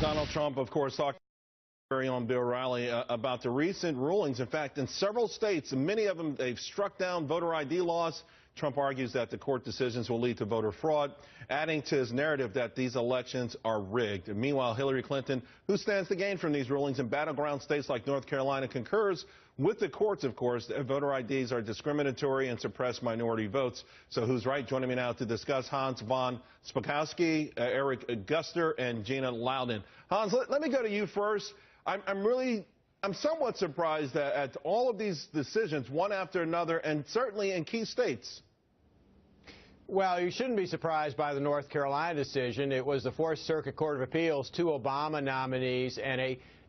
Donald Trump, of course, talked on Bill O'Reilly about the recent rulings. In fact, in several states, many of them, they've struck down voter ID laws. Trump argues that the court decisions will lead to voter fraud, adding to his narrative that these elections are rigged. And meanwhile, Hillary Clinton, who stands to gain from these rulings in battleground states like North Carolina, concurs with the courts, of course, that voter IDs are discriminatory and suppress minority votes. So who's right? Joining me now to discuss, Hans von Spakovsky, Eric Guster, and Gina Loudon. Hans, let me go to you first. I'm somewhat surprised at all of these decisions, one after another, and certainly in key states. Well, you shouldn't be surprised by the North Carolina decision. It was the Fourth Circuit Court of Appeals, 2 Obama nominees and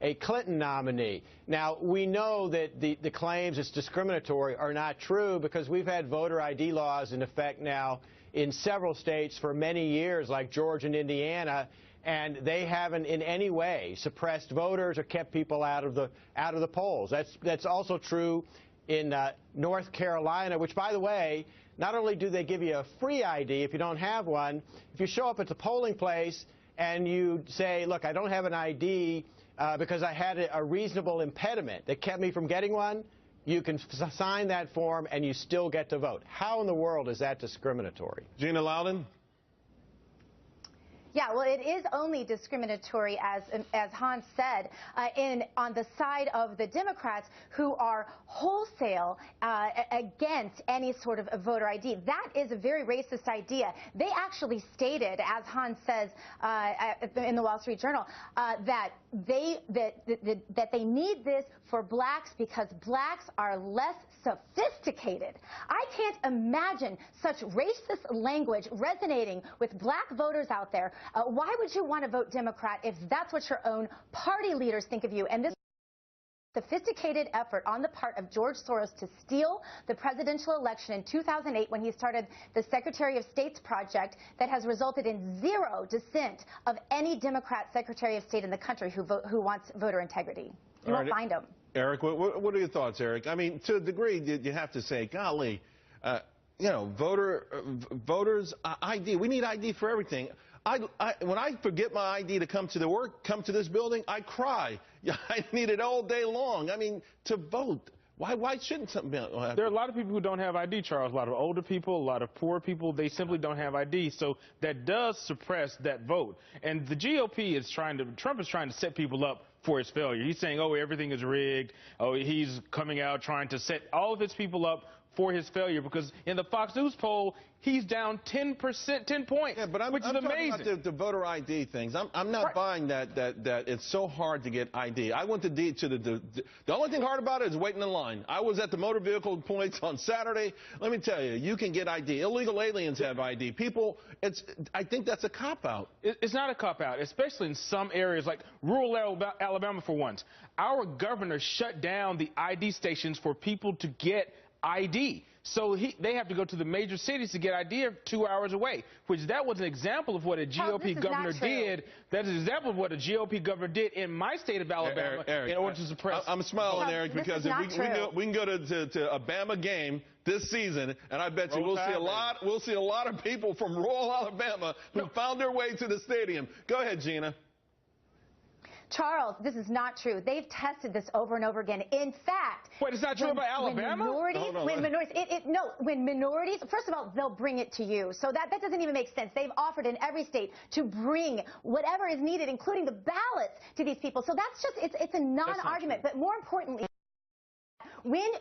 a Clinton nominee. Now, we know that the claims it's discriminatory are not true because we've had voter ID laws in effect now in several states for many years, like Georgia and Indiana, and they haven't in any way suppressed voters or kept people out of the polls. That's also true in North Carolina, which, by the way, not only do they give you a free ID if you don't have one, if you show up at the polling place and you say, look, I don't have an ID because I had a reasonable impediment that kept me from getting one, you can sign that form and you still get to vote. How in the world is that discriminatory? Gina Loudon? Yeah, well, it is only discriminatory, as Hans said, on the side of the Democrats who are wholesale against any sort of voter ID. That is a very racist idea. They actually stated, as Hans says in the Wall Street Journal, that they need this for blacks because blacks are less sophisticated. I can't imagine such racist language resonating with black voters out there. Why would you want to vote Democrat if that's what your own party leaders think of you? And this sophisticated effort on the part of George Soros to steal the presidential election in 2008 when he started the Secretary of State's project that has resulted in 0 dissent of any Democrat Secretary of State in the country who wants voter integrity. You won't find them. Eric, what are your thoughts, Eric? I mean, to a degree, you have to say, golly, you know, voters ID. We need ID for everything. When I forget my ID to come to this building, I cry. I need it all day long. I mean, to vote. Why shouldn't something be? There are a lot of people who don't have ID, Charles. A lot of older people, a lot of poor people, they simply don't have ID. So that does suppress that vote. And the GOP is Trump is trying to set people up for his failure. He's saying, oh, everything is rigged. Oh, he's coming out trying to set all of his people up for his failure, because in the Fox News poll, he's down 10 points, yeah, but which is amazing. Talking about the voter ID things. I'm not buying that it's so hard to get ID. I went the only thing hard about it is waiting in line. I was at the motor vehicle points on Saturday. Let me tell you, you can get ID. Illegal aliens have ID. People, I think that's a cop-out. It's not a cop-out, especially in some areas like rural Alabama, for once. Our governor shut down the ID stations for people to get ID. So they have to go to the major cities to get ID 2 hours away, which that was an example of what a GOP governor did. That is an example of what a GOP governor did in my state of Alabama, Eric, in order to suppress. I'm smiling, Eric, because we can go to a Bama game this season, and I bet you we'll see a lot of people from rural Alabama who found their way to the stadium. Go ahead, Gina. Charles, this is not true. They've tested this over and over again. In fact, wait, it's not true about Alabama? When minorities, first of all, they'll bring it to you. So that doesn't even make sense. They've offered in every state to bring whatever is needed, including the ballots, to these people. So that's just, it's a non-argument. But more importantly,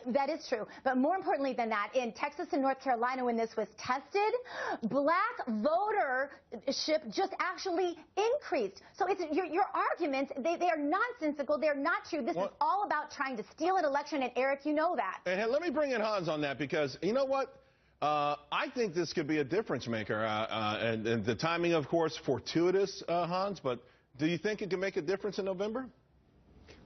that is true, but more importantly than that, in Texas and North Carolina, when this was tested, black votership just actually increased. So it's your arguments, they are nonsensical, they're not true. This is all about trying to steal an election, and Eric, you know that. And let me bring in Hans on that, because you know what? I think this could be a difference maker, and the timing, of course, fortuitous, Hans, but do you think it can make a difference in November?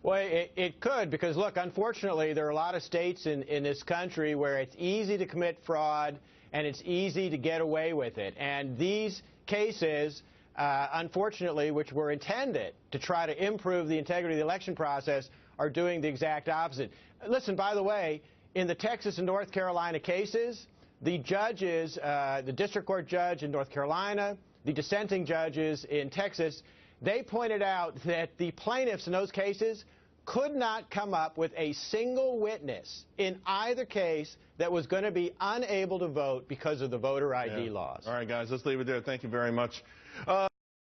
Well, it could, because, look, unfortunately, there are a lot of states in this country where it's easy to commit fraud and it's easy to get away with it. And these cases, unfortunately, which were intended to try to improve the integrity of the election process, are doing the exact opposite. Listen, by the way, in the Texas and North Carolina cases, the judges, the district court judge in North Carolina, the dissenting judges in Texas, They pointed out that the plaintiffs in those cases could not come up with a single witness in either case that was going to be unable to vote because of the voter ID laws. All right, guys, let's leave it there. Thank you very much.